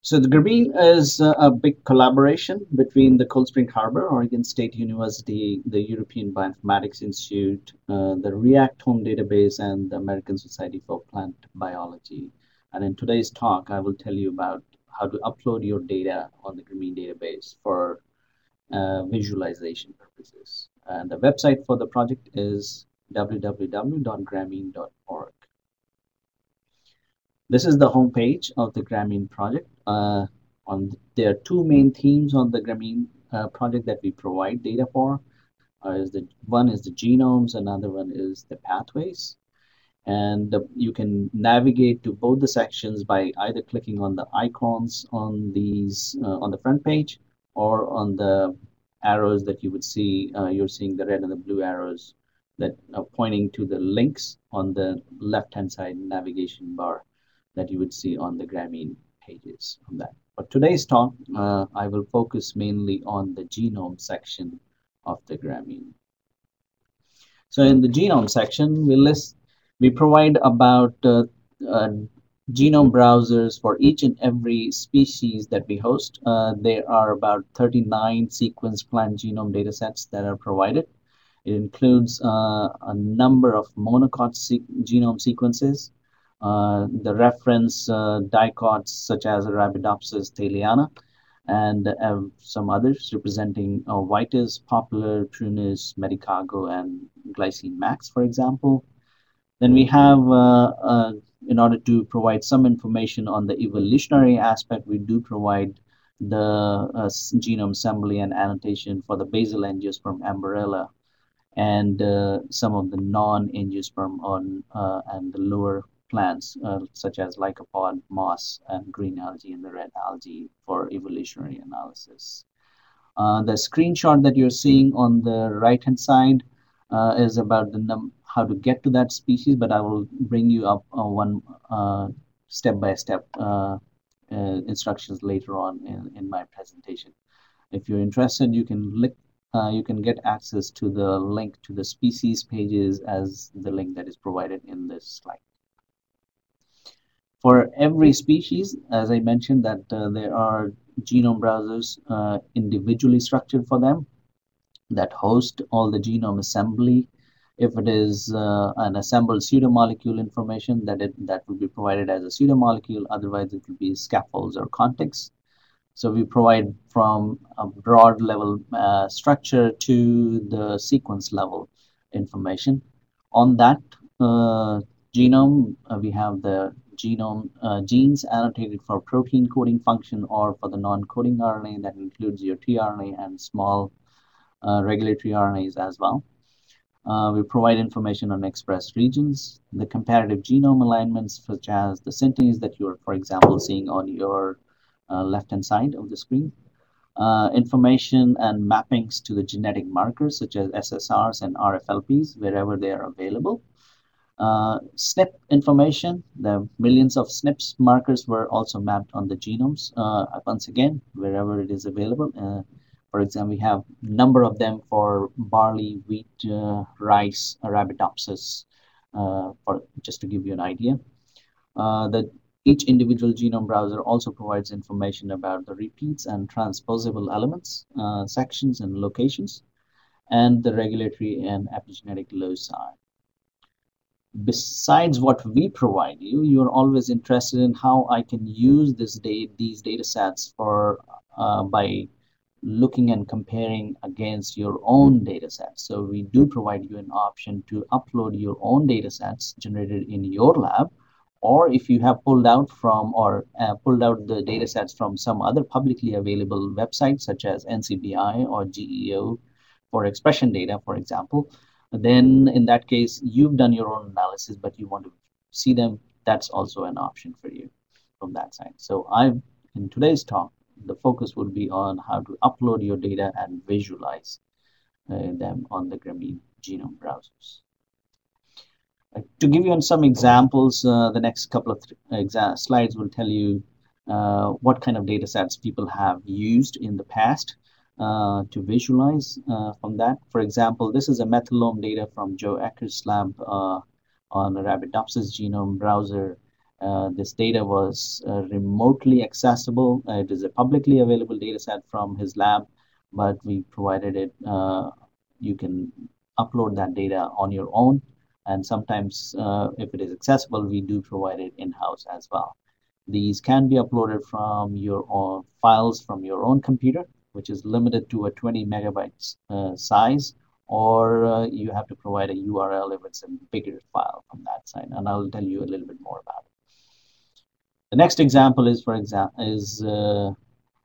So the Gramene is a big collaboration between the Cold Spring Harbor, Oregon State University, the European Bioinformatics Institute, the React Home Database, and the American Society for Plant Biology. And in today's talk, I will tell you about how to upload your data on the Gramene database for visualization purposes. And the website for the project is www.gramene.org. This is the homepage of the Gramene project. There are two main themes on the Gramene project that we provide data for. One is the genomes, another one is the pathways. And you can navigate to both the sections by either clicking on the icons on these on the front page or on the arrows that you would see. You're seeing the red and the blue arrows that are pointing to the links on the left-hand side navigation bar that you would see on the Gramene pages on that. For today's talk, I will focus mainly on the genome section of the Gramene. So in the genome section, we provide about genome browsers for each and every species that we host. There are about 39 sequence plant genome datasets that are provided. It includes a number of monocot genome sequences, the reference dicots such as Arabidopsis thaliana, and some others representing Vitis, Popular, Prunus, Medicago, and Glycine Max, for example. Then we have, in order to provide some information on the evolutionary aspect, we do provide the genome assembly and annotation for the basal angiosperm Ambarella and some of the non-angiosperm on and the lower plants such as lycopod, moss, and green algae and the red algae for evolutionary analysis. The screenshot that you're seeing on the right-hand side is about how to get to that species, but I will bring you up one step-by-step instructions later on in my presentation. If you're interested, you can get access to the link to the species pages as the link that is provided in this slide. For every species, as I mentioned, that there are genome browsers individually structured for them that host all the genome assembly. If it is an assembled pseudomolecule information, that will be provided as a pseudomolecule. Otherwise, it will be scaffolds or contigs. So we provide from a broad level structure to the sequence level information. On that genome, we have the genome genes annotated for protein coding function or for the non-coding RNA that includes your tRNA and small regulatory RNAs as well. We provide information on expressed regions, the comparative genome alignments such as the syntons that you're, for example, seeing on your left-hand side of the screen. Information and mappings to the genetic markers such as SSRs and RFLPs wherever they are available. SNP information, the millions of SNPs markers were also mapped on the genomes once again wherever it is available. For example, we have a number of them for barley, wheat, rice, Arabidopsis, just to give you an idea. Each individual genome browser also provides information about the repeats and transposable elements, sections and locations, and the regulatory and epigenetic loci. Besides what we provide you, you're always interested in how I can use these data sets by looking and comparing against your own data sets. So we do provide you an option to upload your own data sets generated in your lab, or if you have pulled out the data sets from some other publicly available websites such as NCBI or GEO for expression data, for example, then in that case, you've done your own analysis, but you want to see them, that's also an option for you from that side. So in today's talk, the focus would be on how to upload your data and visualize them on the Gramene genome browsers. To give you some examples, the next couple of slides will tell you what kind of data sets people have used in the past to visualize from that. For example, this is a methylome data from Joe Ecker's lab on Arabidopsis genome browser. This data was remotely accessible. It is a publicly available data set from his lab, but we provided it. You can upload that data on your own, and sometimes if it is accessible, we do provide it in-house as well. These can be uploaded from your own files from your own computer, which is limited to a 20 megabytes size, or you have to provide a URL if it's a bigger file from that side. And I'll tell you a little bit more about it. The next example is, for example,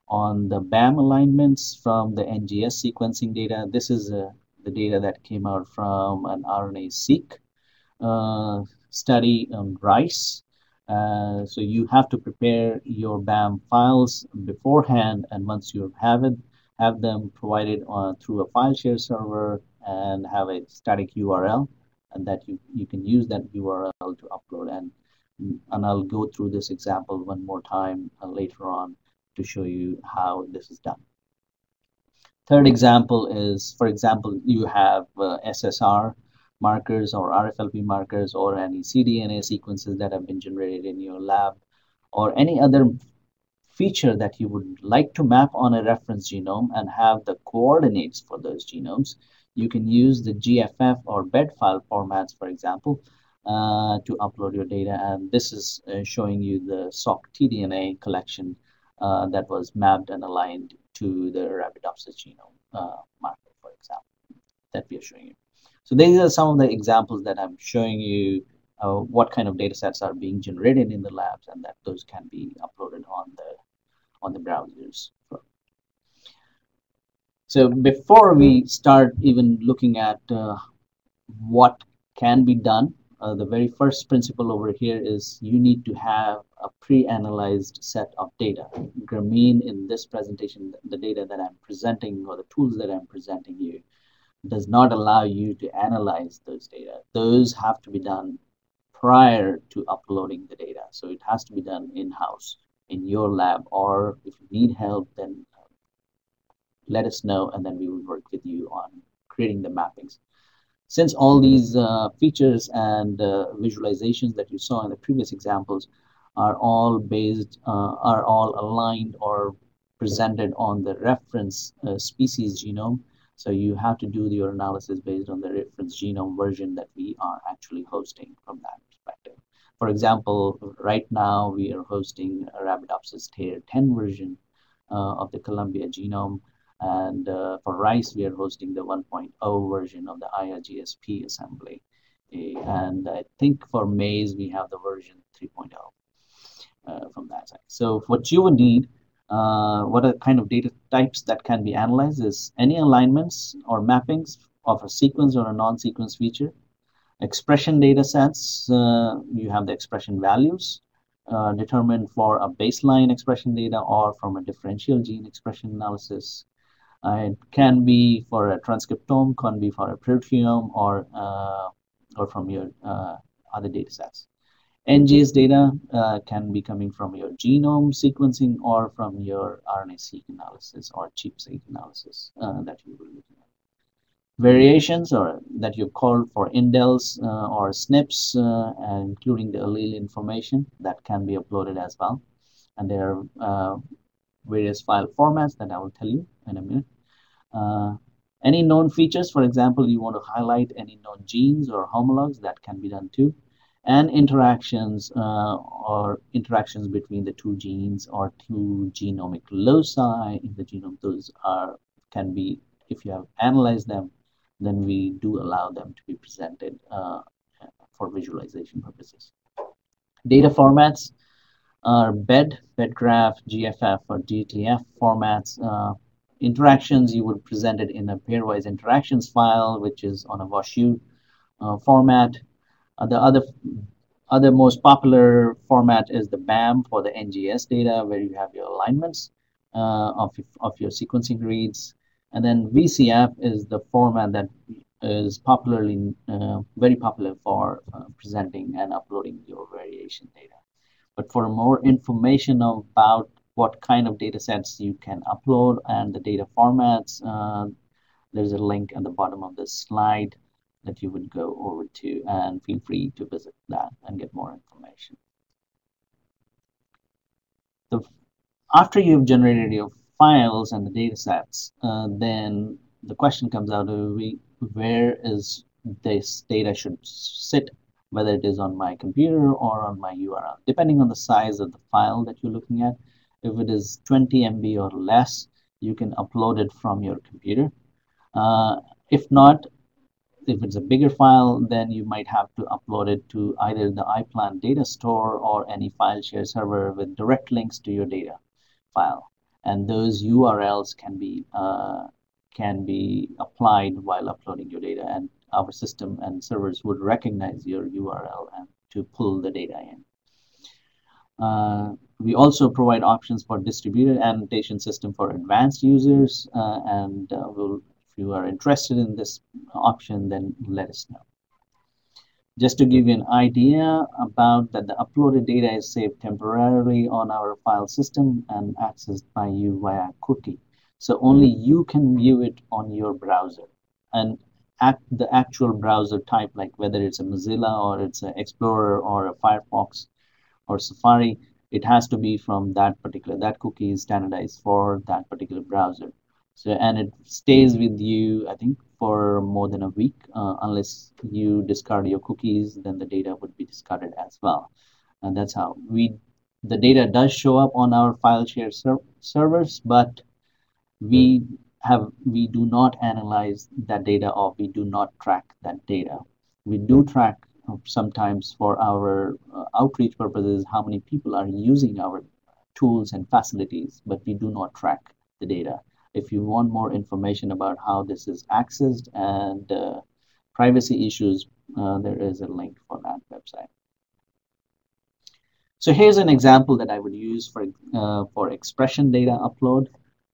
on the BAM alignments from the NGS sequencing data. This is the data that came out from an RNA-Seq study on rice. So you have to prepare your BAM files beforehand, and once you have them provided through a file share server and have a static URL, and that you can use that URL to upload. And I'll go through this example one more time later on to show you how this is done. Third example is, for example, you have SSR markers or RFLP markers or any cDNA sequences that have been generated in your lab, or any other feature that you would like to map on a reference genome and have the coordinates for those genomes. You can use the GFF or bed file formats, for example, to upload your data. And this is showing you the SOC tDNA collection that was mapped and aligned to the Arabidopsis genome marker, for example, that we are showing you. So these are some of the examples that I'm showing you what kind of data sets are being generated in the labs, and that those can be uploaded on the browsers. So before we start even looking at what can be done, the very first principle over here is you need to have a pre-analyzed set of data. Gramene, in this presentation, the data that I'm presenting or the tools that I'm presenting you does not allow you to analyze those data. Those have to be done prior to uploading the data. So it has to be done in-house in your lab, or if you need help, then let us know, and then we will work with you on creating the mappings. Since all these features and visualizations that you saw in the previous examples are all aligned or presented on the reference species genome, so you have to do your analysis based on the reference genome version that we are actually hosting from that perspective. For example, right now we are hosting Arabidopsis TARE 10 version of the Columbia genome, and for rice we are hosting the 1.0 version of the IRGSP assembly, and I think for maize we have the version 3.0 from that side. So what you would need, what are kind of data types that can be analyzed is any alignments or mappings of a sequence or a non-sequence feature. Expression data sets, you have the expression values determined for a baseline expression data or from a differential gene expression analysis. It can be for a transcriptome, can be for a proteome, or from your other data sets. NGS data can be coming from your genome sequencing or from your RNA-Seq analysis or ChIP-seq analysis that you will be looking at. Variations or that you call for indels or SNPs, including the allele information that can be uploaded as well. And there are various file formats that I will tell you in a minute. Any known features, for example, you want to highlight any known genes or homologs, that can be done too. And interactions or interactions between the two genes or two genomic loci in the genome, those can be, if you have analyzed them, then we do allow them to be presented for visualization purposes. Data formats are bed graph, GFF, or GTF formats. Interactions, you would present it in a pairwise interactions file, which is on a WashU format. The other most popular format is the BAM for the NGS data, where you have your alignments of your sequencing reads. And then VCF is the format that is popularly very popular for presenting and uploading your variation data. But for more information about what kind of data sets you can upload and the data formats, there's a link at the bottom of this slide that you would go over to, and feel free to visit that and get more information. The After you've generated your files and the data sets, then the question comes out of where is this data should sit, whether it is on my computer or on my URL, depending on the size of the file that you're looking at. If it is 20 MB or less, you can upload it from your computer. If not, if it's a bigger file, then you might have to upload it to either the iPlan data store or any file share server with direct links to your data file, and those URLs can be applied while uploading your data, and our system and servers would recognize your URL and to pull the data in. We also provide options for distributed annotation system for advanced users, and if you are interested in this option, then let us know. Just to give you an idea about that, the uploaded data is saved temporarily on our file system and accessed by you via cookie. So only you can view it on your browser. And the actual browser type, like whether it's a Mozilla or it's an Explorer or a Firefox or Safari, it has to be from that cookie is standardized for that particular browser. So, and it stays with you, I think, for more than a week. Unless you discard your cookies, then the data would be discarded as well. And that's how the data does show up on our file share servers, but we do not analyze that data, or we do not track that data. We do track sometimes for our outreach purposes how many people are using our tools and facilities, but we do not track the data. If you want more information about how this is accessed and privacy issues, there is a link for that website. So here's an example that I would use for expression data upload.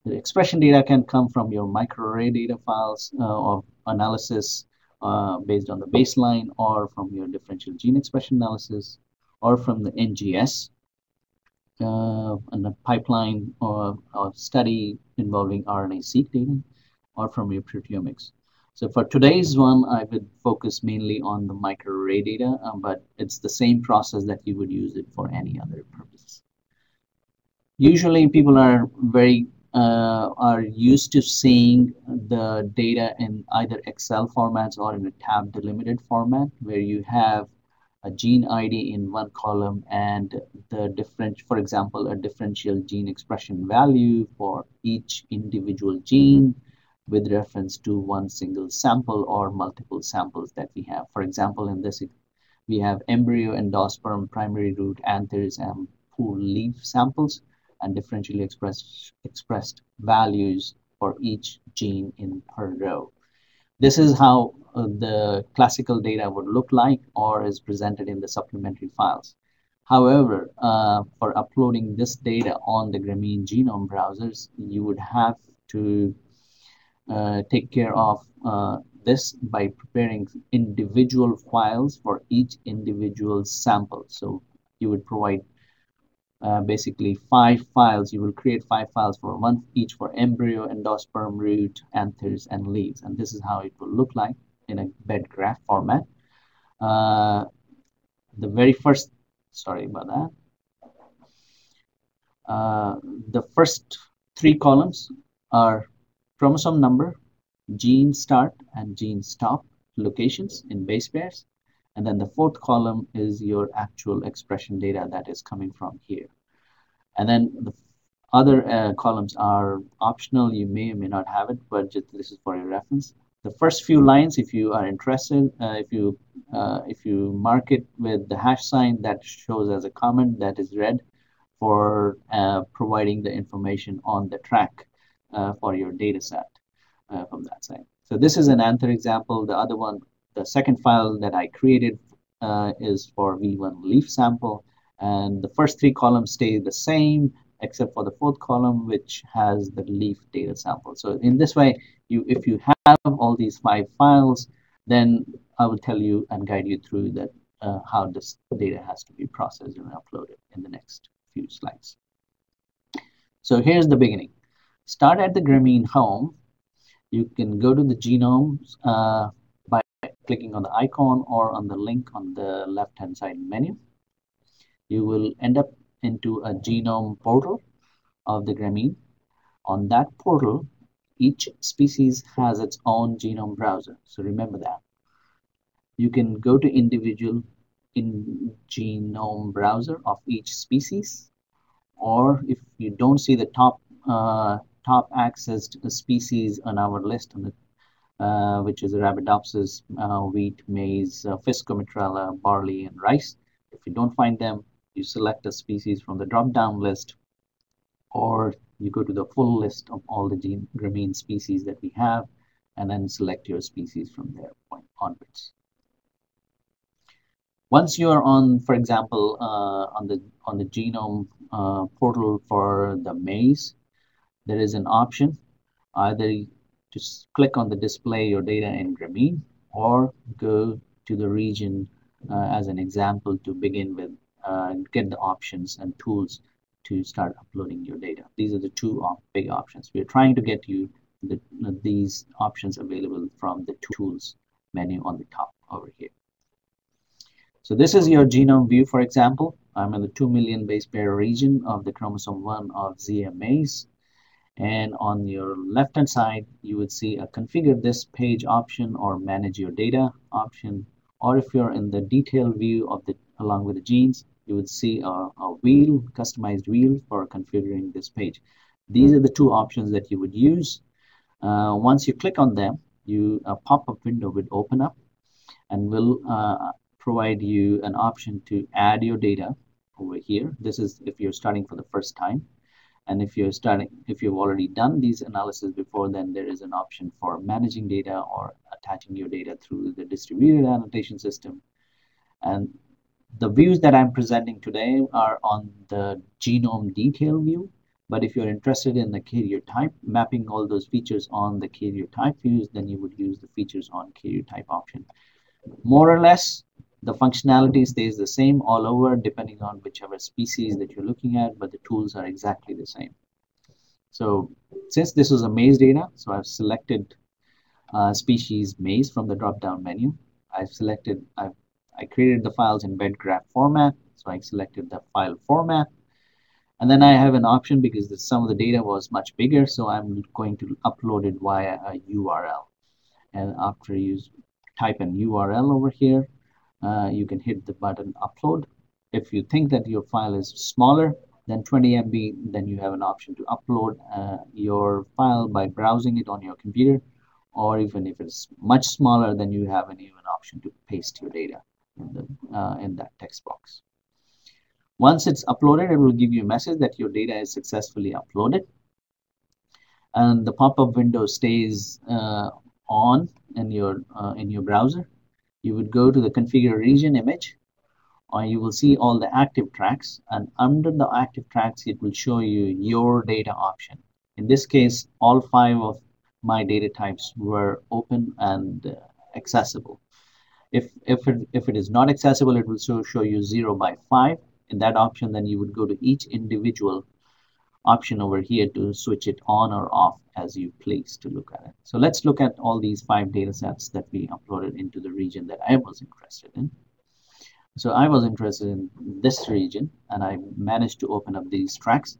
The expression data can come from your microarray data files of analysis based on the baseline, or from your differential gene expression analysis, or from the NGS and a pipeline or study involving RNA-Seq data, or from your proteomics. So for today's one, I would focus mainly on the microarray data, but it's the same process that you would use it for any other purpose. Usually people are used to seeing the data in either Excel formats or in a tab delimited format, where you have a gene ID in one column and for example, a differential gene expression value for each individual gene with reference to one single sample or multiple samples that we have. For example, in this, we have embryo, endosperm, primary root, anthers, and pool leaf samples, and differentially expressed values for each gene in per row. This is how the classical data would look like, or is presented in the supplementary files. However, for uploading this data on the Gramene Genome browsers, you would have to take care of this by preparing individual files for each individual sample. So you would provide basically 5 files. You will create 5 files for each for embryo, endosperm, root, anthers, and leaves. And this is how it will look like in a bed graph format. The very first, sorry about that. The first 3 columns are chromosome number, gene start and gene stop locations in base pairs. And then the 4th column is your actual expression data that is coming from here. And then the other columns are optional. You may or may not have it, but this is for your reference. The first few lines, if you are interested, if you mark it with the hash sign, that shows as a comment, that is red for providing the information on the track for your data set from that side. So this is an anther example. The other one, the second file that I created is for V1 leaf sample, and the first 3 columns stay the same except for the 4th column, which has the leaf data sample. So in this way, if you have all these 5 files, then I will tell you and guide you through that how this data has to be processed and uploaded in the next few slides. So here's the beginning. Start at the Gramene home. You can go to the genomes by clicking on the icon or on the link on the left-hand side menu. You will end up into a genome portal of the Gramene. On that portal, each species has its own genome browser. So remember that. You can go to individual in genome browser of each species, or if you don't see the top accessed species on our list, on the, which is Arabidopsis, wheat, maize, Fiscomitrella, barley, and rice. If you don't find them, you select a species from the drop-down list, or you go to the full list of all the Gramene species that we have, and then select your species from there point onwards. Once you are on, for example, on the genome portal for the maize, there is an option either to click on the display your data in Gramene, or go to the region as an example to begin with, get the options and tools to start uploading your data. These are the two big options. We're trying to get you these options available from the tools menu on the top over here. So this is your genome view, for example. I'm in the 2 million base pair region of the chromosome 1 of ZM maize. And on your left-hand side, you would see a configure this page option or manage your data option. Or if you're in the detailed view of the along with the genes, you would see a wheel, customized wheel for configuring this page. These are the two options that you would use. Once you click on them, a pop-up window would open up and will provide you an option to add your data over here. This is if you're starting for the first time. And if you've already done these analysis before, then there is an option for managing data or attaching your data through the distributed annotation system. And the views that I'm presenting today are on the genome detail view. But if you're interested in the karyotype, mapping all those features on the karyotype views, then you would use the features on karyotype option. More or less, the functionality stays the same all over depending on whichever species that you're looking at, but the tools are exactly the same. So since this is a maize data, so I've selected species maize from the drop-down menu. I created the files in bed graph format, so I selected the file format. And then I have an option because some of the data was much bigger, so I'm going to upload it via a URL. And after you type an URL over here, you can hit the button upload. If you think that your file is smaller than 20 MB, then you have an option to upload your file by browsing it on your computer, or even if it's much smaller, then you have an even option to paste your data in that text box. Once it's uploaded, it will give you a message that your data is successfully uploaded, and the pop-up window stays on in your browser. You would go to the configure region image, or you will see all the active tracks, and under the active tracks it will show you your data option. In this case, all 5 of my data types were open and accessible. If it is not accessible, it will show you 0 by 5. In that option, then you would go to each individual option over here to switch it on or off as you please to look at it. So let's look at all these 5 data sets that we uploaded into the region that I was interested in. So I was interested in this region, and I managed to open up these tracks.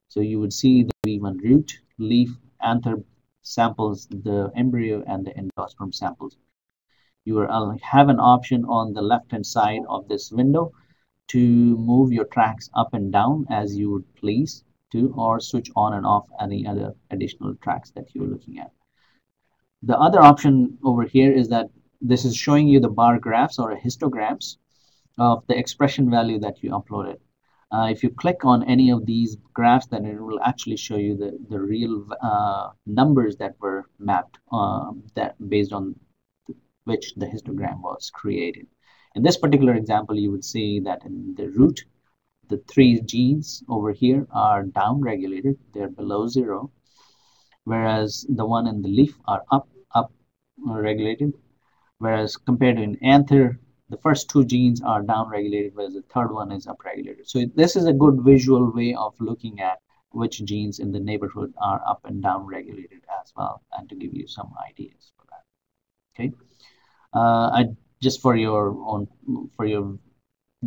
So you would see the V1 root, leaf, anther samples, the embryo, and the endosperm samples. You will have an option on the left-hand side of this window to move your tracks up and down as you would please to, or switch on and off any other additional tracks that you're looking at. The other option over here is that this is showing you the bar graphs or histograms of the expression value that you uploaded. If you click on any of these graphs, then it will actually show you the real numbers that were mapped that based on which the histogram was created. In this particular example, you would see that in the root, the 3 genes over here are down regulated, they're below 0, whereas the one in the leaf are up regulated, whereas compared to an anther, the first 2 genes are down regulated, whereas the third one is up regulated. So this is a good visual way of looking at which genes in the neighborhood are up and down regulated as well, and to give you some ideas for that. Okay, just for your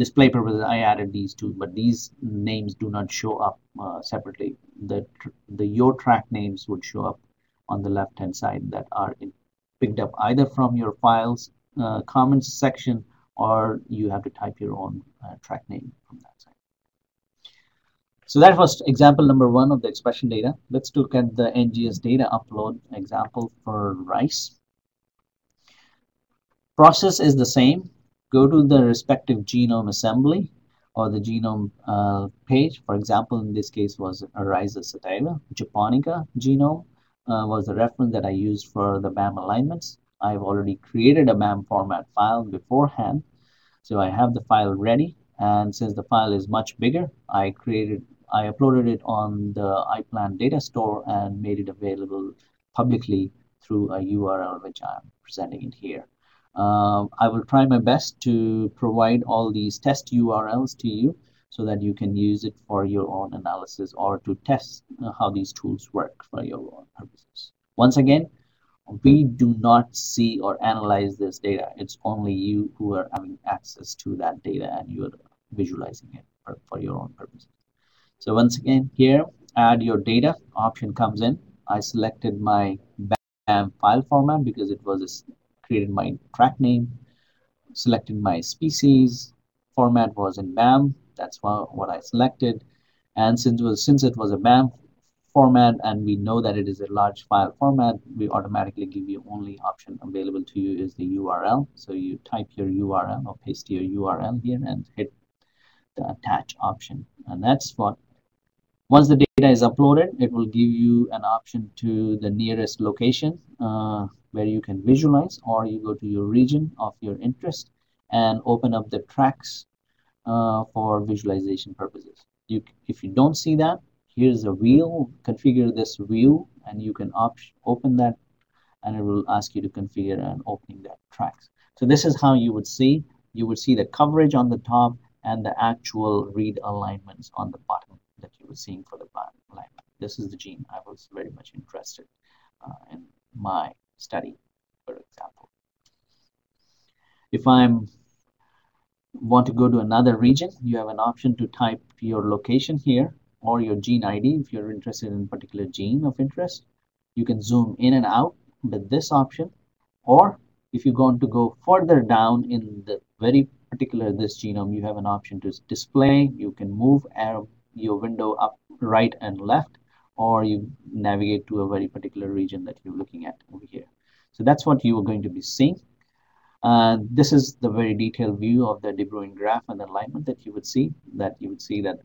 display purposes, I added these two, but these names do not show up separately. Your track names would show up on the left-hand side that are picked up either from your files comments section, or you have to type your own track name from that side. So that was example number 1 of the expression data. Let's look at the NGS data upload example for rice. Process is the same. Go to the respective genome assembly or the genome page. For example, in this case was a Rhiza sativa. Japonica genome was the reference that I used for the BAM alignments. I've already created a BAM format file beforehand, so I have the file ready. And since the file is much bigger, I uploaded it on the iPlan data store and made it available publicly through a URL, which I'm presenting it here. I will try my best to provide all these test URLs to you so that you can use it for your own analysis or to test how these tools work for your own purposes. Once again, we do not see or analyze this data. It's only you who are having access to that data and you are visualizing it for your own purposes. So once again, here, add your data option comes in. I selected my BAM file format because it was created my track name, selected my species, format was in BAM, that's what I selected. And since it was a BAM format and we know that it is a large file format, we automatically give you only option available to you is the URL. So you type your URL or paste your URL here and hit the attach option. And that's what, once the data is uploaded, it will give you an option to the nearest location where you can visualize, or you go to your region of your interest and open up the tracks for visualization purposes. If you don't see that, here's a wheel. Configure this view and you can open that, and it will ask you to configure and opening that tracks. So this is how you would see the coverage on the top and the actual read alignments on the bottom that you were seeing for the alignment. This is the gene I was very much interested in my study, for example. If I want to go to another region, you have an option to type your location here or your gene ID if you're interested in a particular gene of interest. You can zoom in and out with this option, or if you want to go further down in the very particular this genome, you have an option to display. You can move your window up, right and left, or you navigate to a very particular region that you're looking at over here. So that's what you are going to be seeing. This is the very detailed view of the De Bruijn graph and alignment that you would see. That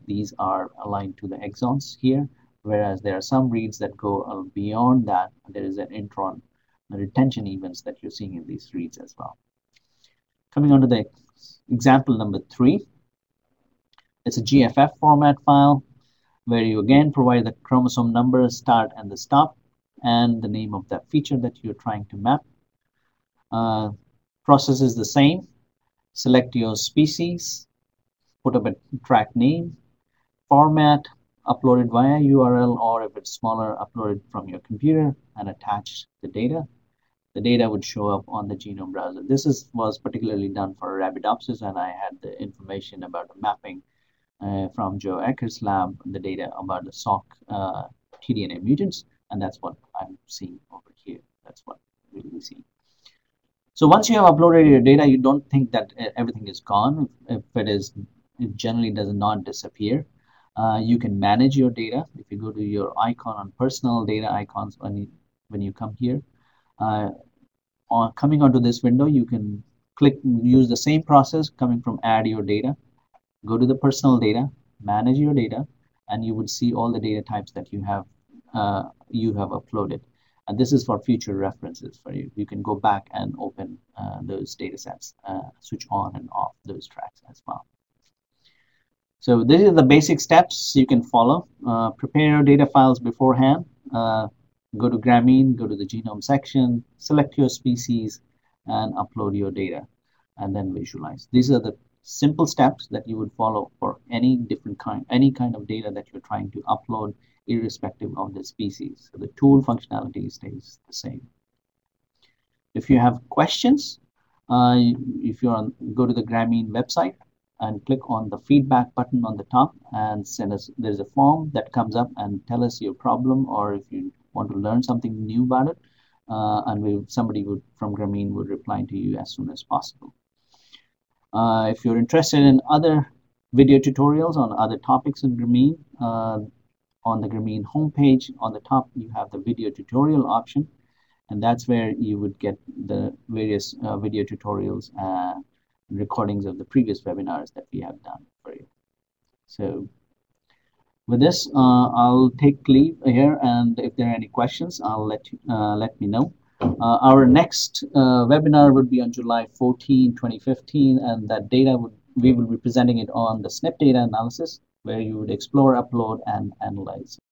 these are aligned to the exons here, whereas there are some reads that go beyond that. There is an intron retention events that you're seeing in these reads as well. Coming on to the example number 3, it's a GFF format file where you again provide the chromosome number, start and the stop, and the name of that feature that you're trying to map. Process is the same. Select your species, put up a track name, format, upload it via URL, or if it's smaller, upload it from your computer and attach the data. The data would show up on the genome browser. This was particularly done for Arabidopsis, and I had the information about the mapping from Joe Ecker's lab, the data about the SOC tDNA mutants, and that's what I'm seeing over here. That's what we see. So once you have uploaded your data, you don't think that everything is gone. If it is, it generally does not disappear. You can manage your data. If you go to your icon on personal data icons, when you come here, coming onto this window, you can use the same process coming from add your data, go to the personal data, manage your data, and you would see all the data types that you have uploaded. And this is for future references for you. You can go back and open those data sets, switch on and off those tracks as well. So these are the basic steps you can follow. Prepare your data files beforehand. Go to Gramene, go to the genome section, select your species, and upload your data, and then visualize. These are the simple steps that you would follow for any kind of data that you're trying to upload, irrespective of the species. So the tool functionality stays the same. If you have questions, go to the Gramene website and click on the feedback button on the top and send us. There's a form that comes up and tell us your problem, or if you want to learn something new about it, and somebody would from Grameen would reply to you as soon as possible. If you're interested in other video tutorials on other topics in Grameen, on the Grameen homepage, on the top you have the video tutorial option, and that's where you would get the various video tutorials and recordings of the previous webinars that we have done for you. So with this, I'll take leave here, and if there are any questions, I'll let me know. Our next webinar would be on July 14, 2015, and that data we will be presenting it on the SNP data analysis, where you would explore, upload, and analyze.